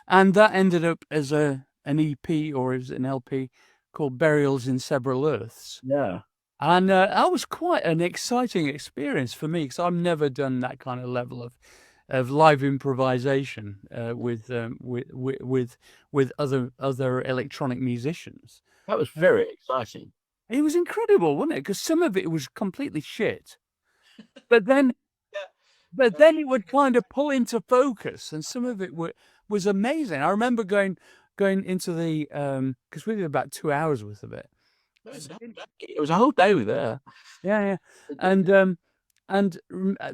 And that ended up as an EP or as an LP called Burials in Several Earths. Yeah. And that was quite an exciting experience for me because I've never done that kind of level of live improvisation with other electronic musicians. That was very exciting. It was incredible, wasn't it? Because some of it was completely shit, but then it would kind of pull into focus, and some of it was amazing. I remember going going into the because we did about 2 hours worth of it. It was a whole day with her. Yeah, and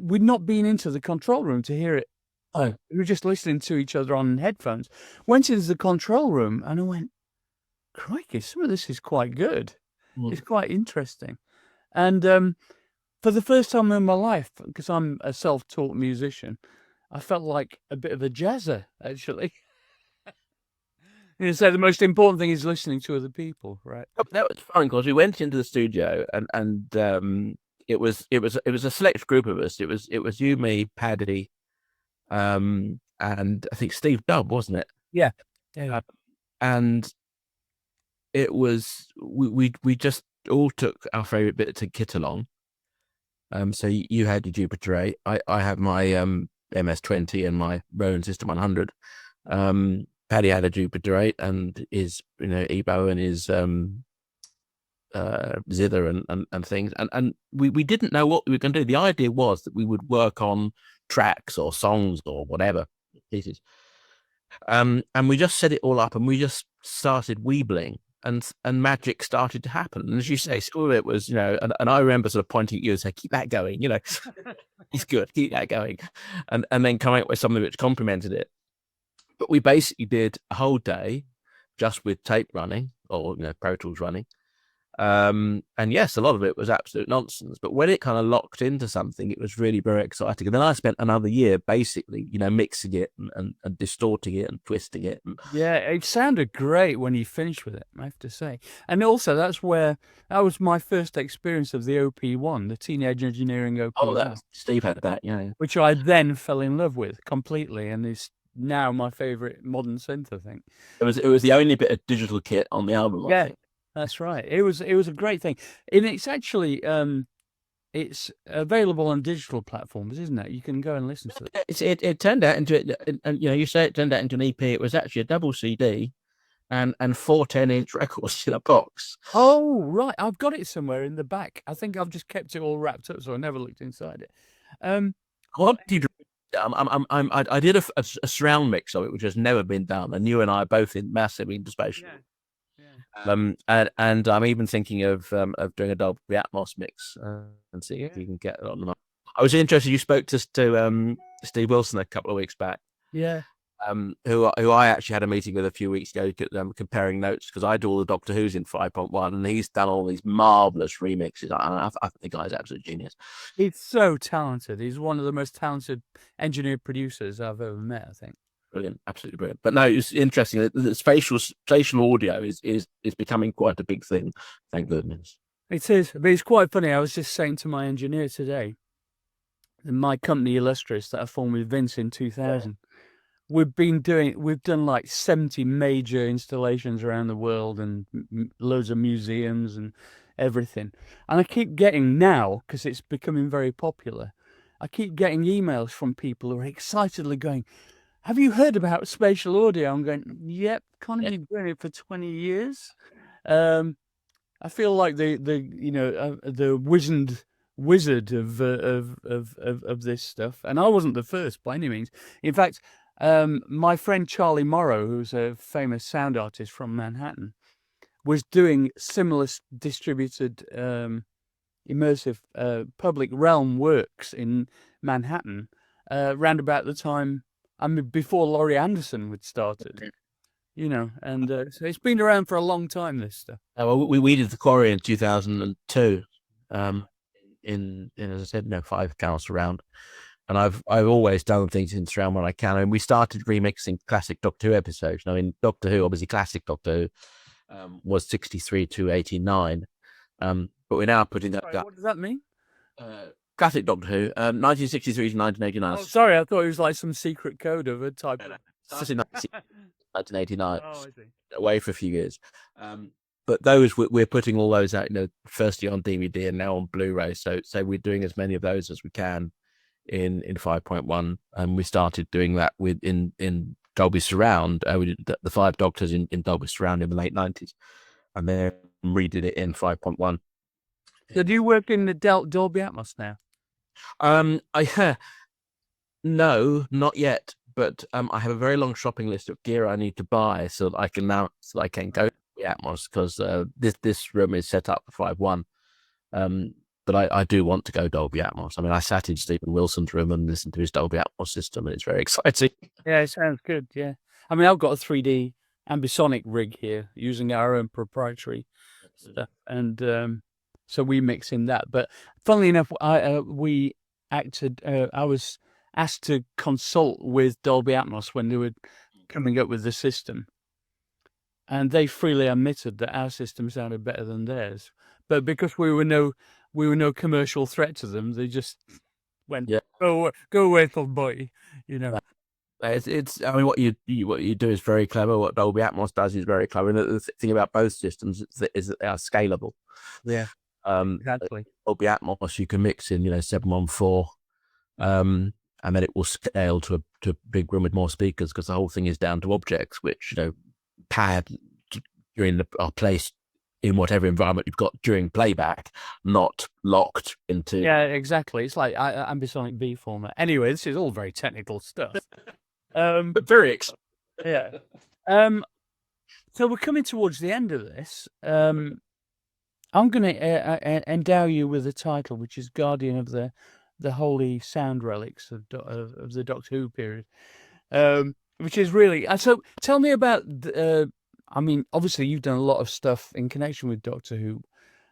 we'd not been into the control room to hear it. Oh, we were just listening to each other on headphones. Went into the control room and I went, crikey, some of this is quite good. It's quite interesting. And for the first time in my life, because I'm a self-taught musician, I felt like a bit of a jazzer, actually. So the most important thing is listening to other people, right? that was fun because we went into the studio and it was a select group of us. It was you, me, Paddy, and I think Steve Dubb, wasn't it? Yeah. And it was we just all took our favorite bits of kit along. So you had your Jupiter 8. I had my MS-20 and my Rowan System 100. Paddy had a Jupiter 8 and his EBO and his zither and things. And we didn't know what we were going to do. The idea was that we would work on tracks or songs or whatever pieces. And we just set it all up and we just started weebling. And magic started to happen. And as you say, some of it was, and I remember sort of pointing at you and saying, keep that going, it's good, keep that going. And then coming up with something which complemented it. But we basically did a whole day just with tape running or, Pro Tools running. And yes, a lot of it was absolute nonsense. But when it kind of locked into something, it was really very exciting. And then I spent another year basically, mixing it and distorting it and twisting it. Yeah, it sounded great when you finished with it, I have to say. And also, that was my first experience of the OP1, the Teenage Engineering OP1. Oh, Steve had that, yeah. Which I then fell in love with completely, and is now my favorite modern synth, I think. It was the only bit of digital kit on the album. Yeah, I think. That's right. It was a great thing, and it's actually it's available on digital platforms, isn't it? You can go and listen to it. It turned out into, and you say it turned out into an EP. It was actually a double CD, and 4 10-inch records in a box. Oh right, I've got it somewhere in the back. I think I've just kept it all wrapped up, so I never looked inside it. What did I did a surround mix of it, which has never been done, and you and I are both massively into spatial. Yeah. And I'm even thinking of doing a Dolby Atmos mix and see if you can get it on the. I was interested. You spoke to Steve Wilson a couple of weeks back. Yeah. Who I actually had a meeting with a few weeks ago, comparing notes because I do all the Doctor Who's in 5.1, and he's done all these marvelous remixes. I think the guy's absolute genius. He's so talented. He's one of the most talented engineer producers I've ever met, I think. Brilliant, absolutely brilliant. But no, it's interesting. The spatial audio is becoming quite a big thing. Thank goodness. It is, but it's quite funny. I was just saying to my engineer today, my company Illustrious that I formed with Vince in 2000. We've done like 70 major installations around the world and loads of museums and everything. And I keep getting now, because it's becoming very popular, I keep getting emails from people who are excitedly going, have you heard about spatial audio? I'm going, yep, kind of been doing it for 20 years. I feel like the wizened wizard of this stuff, and I wasn't the first by any means. In fact, my friend Charlie Morrow, who's a famous sound artist from Manhattan, was doing similar distributed immersive public realm works in Manhattan round about the time. I mean, before Laurie Anderson had started, and so it's been around for a long time, this stuff. Well, we did the Quarry in 2002, in as I said, 5 channels surround, and I've always done things in surround when I can. And we started remixing classic Doctor Who episodes. I mean, Doctor Who, obviously, classic Doctor Who was 63 to 89, but we're now putting that. Sorry, what does that mean? Classic Doctor Who, 1963 to 1989. Oh, sorry, I thought it was like some secret code of a type. 1989. Oh, I see. Away for a few years. But those we're putting all those out, firstly on DVD and now on Blu-ray. So we're doing as many of those as we can in 5.1, and we started doing that in Dolby Surround. We did the 5 Doctors in Dolby Surround in the late 90s, and then redid it in 5.1. So do you work in the Dolby Atmos now? No, not yet. I have a very long shopping list of gear I need to buy so that I can go to the Atmos, because this room is set up for 5.1. But I do want to go Dolby Atmos. I mean, I sat in Stephen Wilson's room and listened to his Dolby Atmos system, and it's very exciting. Yeah, it sounds good. Yeah, I mean, I've got a 3D ambisonic rig here using our own proprietary stuff, and so we mix in that. But funnily enough, I was asked to consult with Dolby Atmos when they were coming up with the system, and they freely admitted that our system sounded better than theirs. But because we were no commercial threat to them, they just went, go away, boy, you know. It's I mean, what you do is very clever. What Dolby Atmos does is very clever. And the thing about both systems is that they are scalable. Yeah, exactly. Dolby Atmos, you can mix in 714, and then it will scale to a big room with more speakers, because the whole thing is down to objects which pad are placed in whatever environment you've got during playback, not locked into. Yeah, exactly. It's like ambisonic B format. Anyway, this is all very technical stuff. But very exciting. Yeah. So we're coming towards the end of this. I'm going to endow you with a title, which is Guardian of the Holy Sound Relics of the Doctor Who period, which is really. So tell me about. I mean, obviously you've done a lot of stuff in connection with Doctor Who.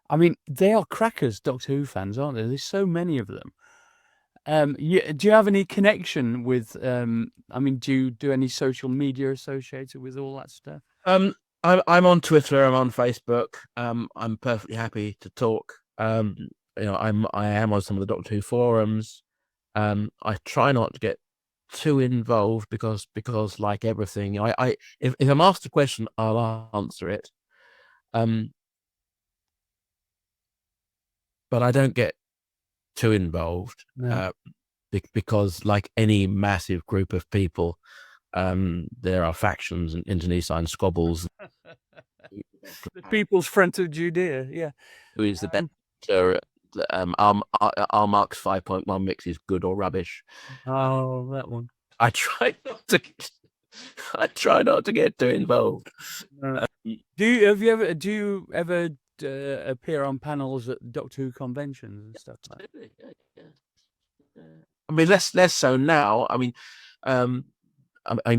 I mean, they are crackers, Doctor Who fans, aren't there? There's so many of them. Do you have any connection with? I mean, do you do any social media associated with all that stuff? I'm on Twitter. I'm on Facebook. I'm perfectly happy to talk. I am on some of the Doctor Who forums. I try not to get too involved because like everything, if I'm asked a question, I'll answer it. But I don't get too involved. No. Because like any massive group of people, there are factions and internecine squabbles. The People's Front of Judea, yeah. Who is the better? Are Mark's 5.1 mixes good or rubbish? Oh, that one. I try not to get too involved. Do you ever appear on panels at Doctor Who conventions and stuff like that? I mean, less so now. I mean,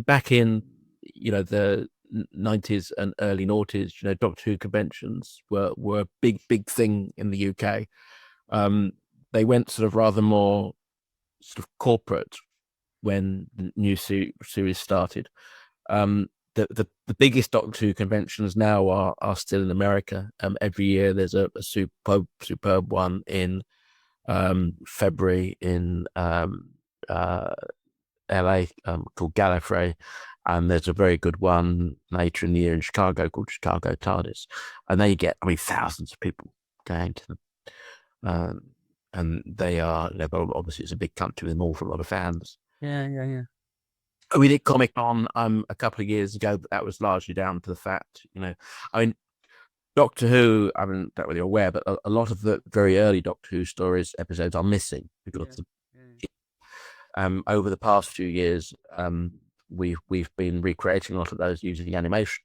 back in the 90s and early noughties, Doctor Who conventions were a big thing in the UK. They went sort of rather more sort of corporate when the new series started. The biggest Doctor Who conventions now are still in America. Every year there's a superb one in February in LA called Gallifrey, and there's a very good one later in the year in Chicago called Chicago TARDIS, and they get thousands of people going to them, and they are obviously it's a big country with an awful lot of fans. Yeah. We did Comic-Con a couple of years ago, but that was largely down to the fact, I mean, Doctor Who, I don't know whether you're aware, but a lot of the very early Doctor Who stories episodes are missing because over the past few years, we've been recreating a lot of those using the animation,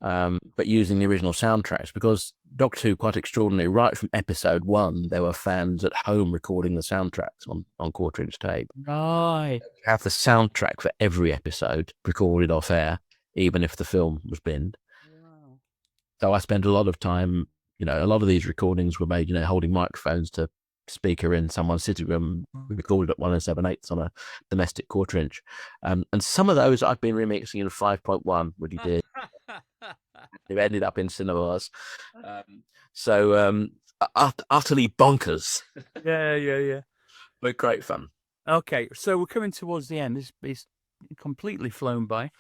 but using the original soundtracks, because Doctor Who, quite extraordinary, right from episode 1, there were fans at home recording the soundtracks on quarter-inch tape. Right. Have the soundtrack for every episode recorded off air, even if the film was binned. Wow. So I spent a lot of time, a lot of these recordings were made, holding microphones to speaker in someone's sitting room. We recorded at 1 7/8 on a domestic quarter-inch. And some of those I've been remixing in 5.1, really did. They've ended up in cinemas. Utterly bonkers. Yeah. But great fun. Okay, so we're coming towards the end. It's completely flown by.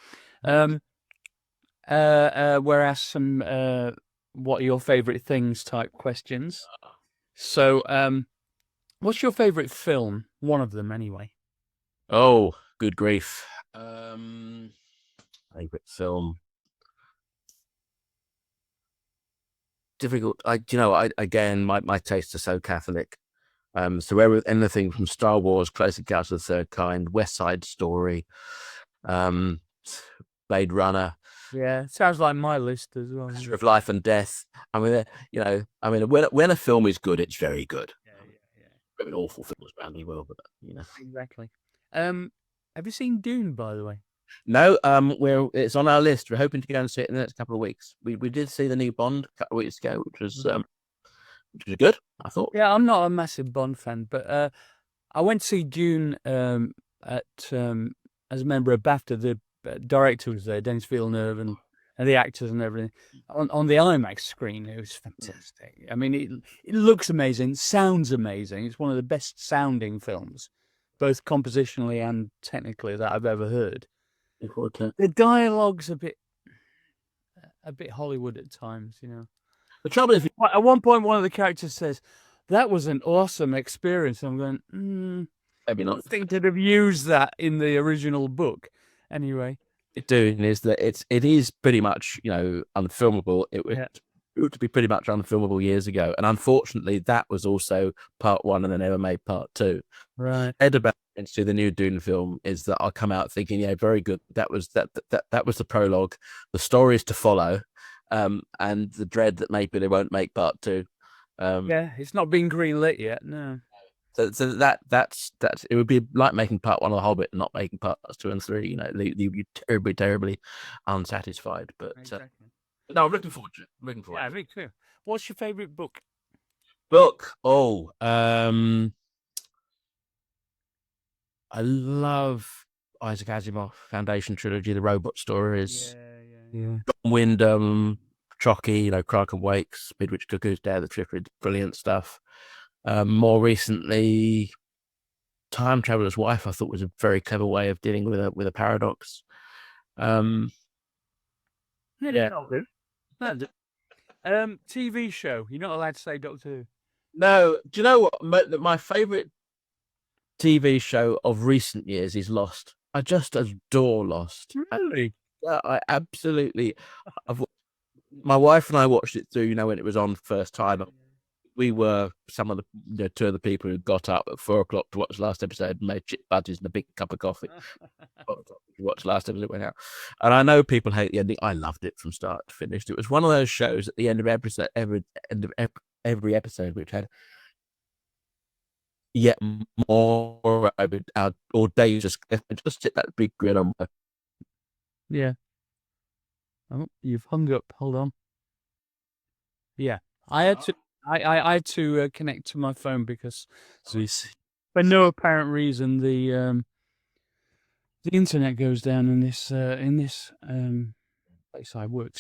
Whereas some what are your favorite things type questions. So, what's your favorite film? One of them, anyway. Oh, good grief! Favorite film. Difficult. Again, my tastes are so Catholic. So anything from Star Wars, Close Encounters of the Third Kind, West Side Story, Blade Runner. Yeah, sounds like my list as well. Matter of Life and Death. I mean, when a film is good, it's very good. I mean, awful films around the world, but exactly. Have you seen Dune, by the way? No, it's on our list. We're hoping to go and see it in the next couple of weeks. We did see the new Bond a couple of weeks ago, which was good, I thought. Yeah, I'm not a massive Bond fan, but I went to see Dune at as a member of BAFTA. The director was there, Denis Villeneuve, and the actors and everything on the IMAX screen. It was fantastic. I mean, it looks amazing, sounds amazing. It's one of the best sounding films, both compositionally and technically, that I've ever heard. The dialogue's a bit Hollywood at times, The trouble is, at one point, one of the characters says, "That was an awesome experience." I'm going, maybe not. I think they'd have used that in the original book. Anyway, doing is that it is pretty much unfilmable. It would be pretty much unfilmable years ago, and unfortunately, that was also part one, and they never made part two. Right. About into the new Dune film is that I'll come out thinking, yeah, very good. That was the prologue. The stories to follow, and the dread that maybe they won't make part two. It's not been greenlit yet. No. So that's it would be like making part one of The Hobbit and not making parts 2 and 3. You'd be terribly unsatisfied. But no, I'm looking forward to it. Yeah, me too. What's your favorite book? Oh, I love Isaac Asimov Foundation trilogy, the robot stories. Yeah. John Wyndham, Chucky, Crake and Wakes, Midwich Cuckoo's Dare the Trifid, brilliant stuff. More recently, Time Traveler's Wife, I thought was a very clever way of dealing with a paradox. TV show. You're not allowed to say Doctor Who. No, do you know what? My favorite TV show of recent years is Lost. I just adore Lost. Really? I absolutely. My wife and I watched it through. When it was on first time. We were some of the two of the people who got up at 4 o'clock to watch the last episode and made chip budgies and a big cup of coffee. Watch the last episode it went out, and I know people hate the ending. I loved it from start to finish. It was one of those shows at the end of every episode, which had yet more or days just hit that big grin on. Yeah. Oh, you've hung up. Hold on. Yeah, I had to. I had to connect to my phone because, for no apparent reason, the internet goes down in this place I work.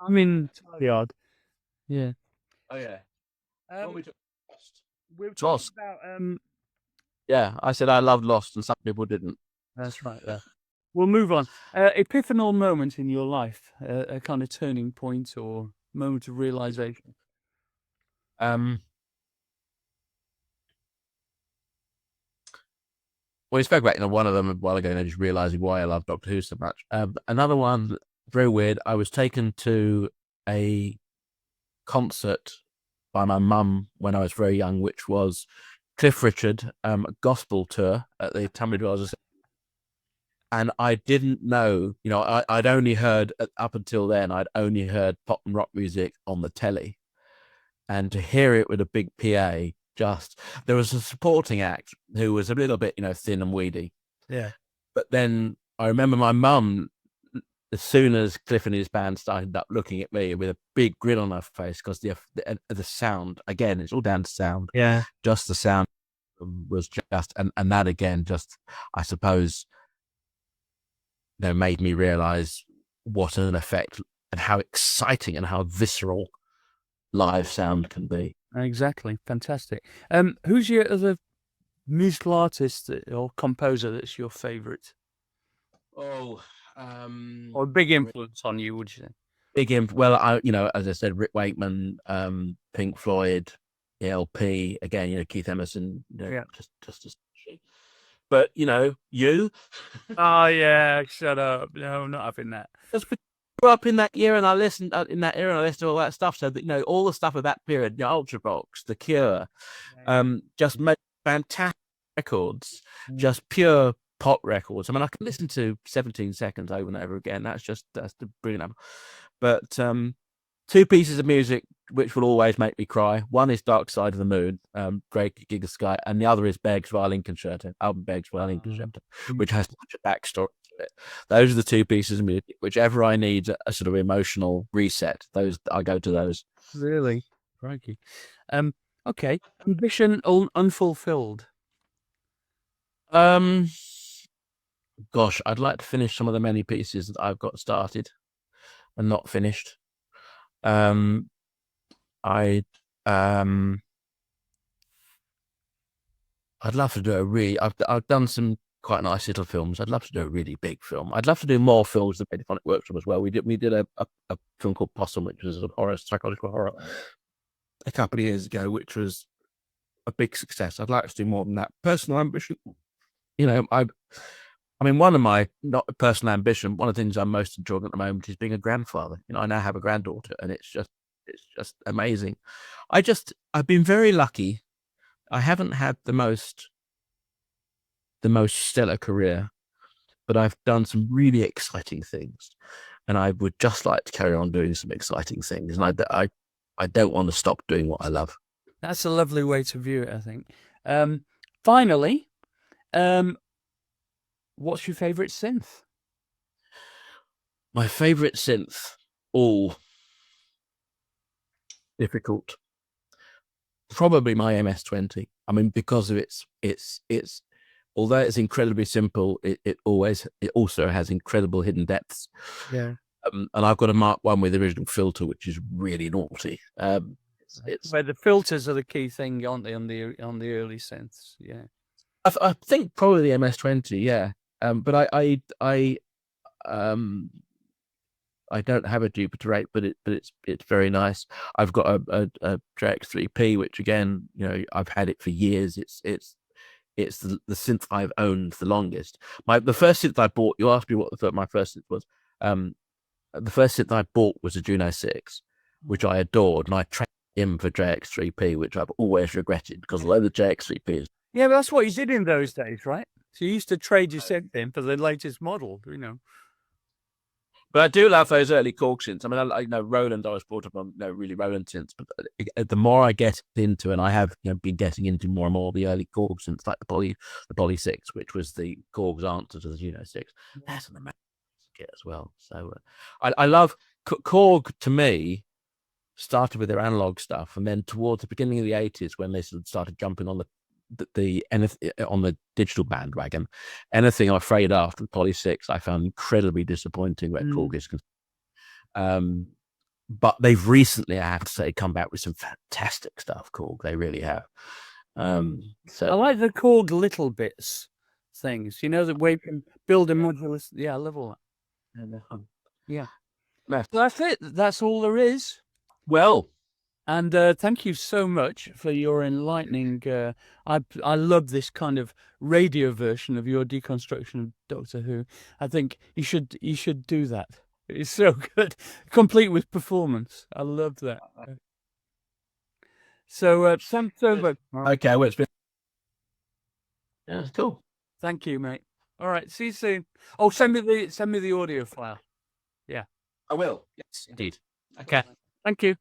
I'm in Yard. Yeah. Oh yeah. We were talking about Yeah, I said I loved Lost, and some people didn't. That's right. There. We'll move on. Epiphanal moment in your life, a kind of turning point or moment of realization. Well, we spoke about one of them a while ago, and just realizing why I love Doctor Who so much. Another one, very weird. I was taken to a concert by my mum when I was very young, which was Cliff Richard, a gospel tour at the Tunbridge Wells. And I didn't know, I'd only heard, up until then, I'd only heard pop and rock music on the telly. And to hear it with a big PA, there was a supporting act who was a little bit, thin and weedy. Yeah. But then I remember my mum, as soon as Cliff and his band started up, looking at me with a big grin on her face, because the sound, again, it's all down to sound. Yeah. Just the sound was just, and that again, just, I suppose, made me realize what an effect and how exciting and how visceral live sound can be. Exactly. Fantastic. Who's your other musical artist or composer that's your favorite? Or a big influence on you, would you say? Well, as I said, Rick Wakeman, Pink Floyd, LP, again, Keith Emerson, just but you. Oh yeah, shut up. No, I'm not having that. grew up in that year, and I listened to all that stuff. So that, you know, all the stuff of that period, you know, Ultravox, The Cure, just made fantastic records, just pure pop records. I mean, I can listen to 17 Seconds over and over again. That's the brilliant album. But two pieces of music which will always make me cry. One is Dark Side of the Moon, Great Gig of Sky, and the other is Begg's Violin Concerto, which has such a backstory to it. Those are the two pieces of music. Whichever I need a sort of emotional reset, those I go to those. Really? Crikey. Okay. Ambition unfulfilled. Gosh, I'd like to finish some of the many pieces that I've got started and not finished. I'd love to do I've done some quite nice little films. I'd love to do a really big film. I'd love to do more films than Radiophonic Workshop as well. We did a film called Possum, which was a horror, psychological horror, a couple of years ago, which was a big success. I'd like to do more than that. Personal ambition, you know, I mean, one of my not personal ambition, one of the things I'm most enjoying at the moment is being a grandfather. You know, I now have a granddaughter, and it's just amazing. I've been very lucky. I haven't had the most stellar career, but I've done some really exciting things, and I would just like to carry on doing some exciting things. And I don't want to stop doing what I love. That's a lovely way to view it, I think. Finally, what's your favourite synth? My favourite synth, difficult. Probably my MS-20. I mean, because of its although it's incredibly simple, it also has incredible hidden depths. Yeah. And I've got a Mark I with the original filter, which is really naughty. It's where the filters are the key thing, aren't they, on the early synths? Yeah. I think probably the MS-20, yeah. But I don't have a Jupiter 8, but it's very nice. I've got a JX3P, which again, you know, I've had it for years. It's the synth I've owned the longest. The first synth I bought, you asked me what my first synth was. The first synth I bought was a Juno 6, which I adored, and I traded in for JX3P, which I've always regretted, because although the JX3P is... Yeah, but that's what you did in those days, right? So you used to trade your synth in for the latest model, you know. But I do love those early Korg synths. I mean, I know Roland, I was brought up on really Roland synths, but the more I get into, and I have been getting into more and more of the early Korg synths, like the Poly 6, which was the Korg's answer to the Juno 6. That's an amazing kit as well. So I love Korg. To me, started with their analog stuff, and then towards the beginning of the 80s, when they sort of started jumping on on the digital bandwagon, anything I'm afraid after the Poly 6 I found incredibly disappointing where Korg is concerned. But they've recently, I have to say, come back with some fantastic stuff. Korg, they really have. So I like the Korg little bits things, you know, the way you can build a modular. Yeah, I love all that. Yeah. So that's it. That's all there is. Well, and thank you so much for your enlightening. I love this kind of radio version of your deconstruction of Doctor Who. I think you should do that. It's so good, complete with performance. I love that. So thanks so much. Okay, well, it's been it's cool. Thank you, mate. All right, see you soon. Oh, send me the audio file. Yeah, I will. Yes, indeed. Okay. Thank you.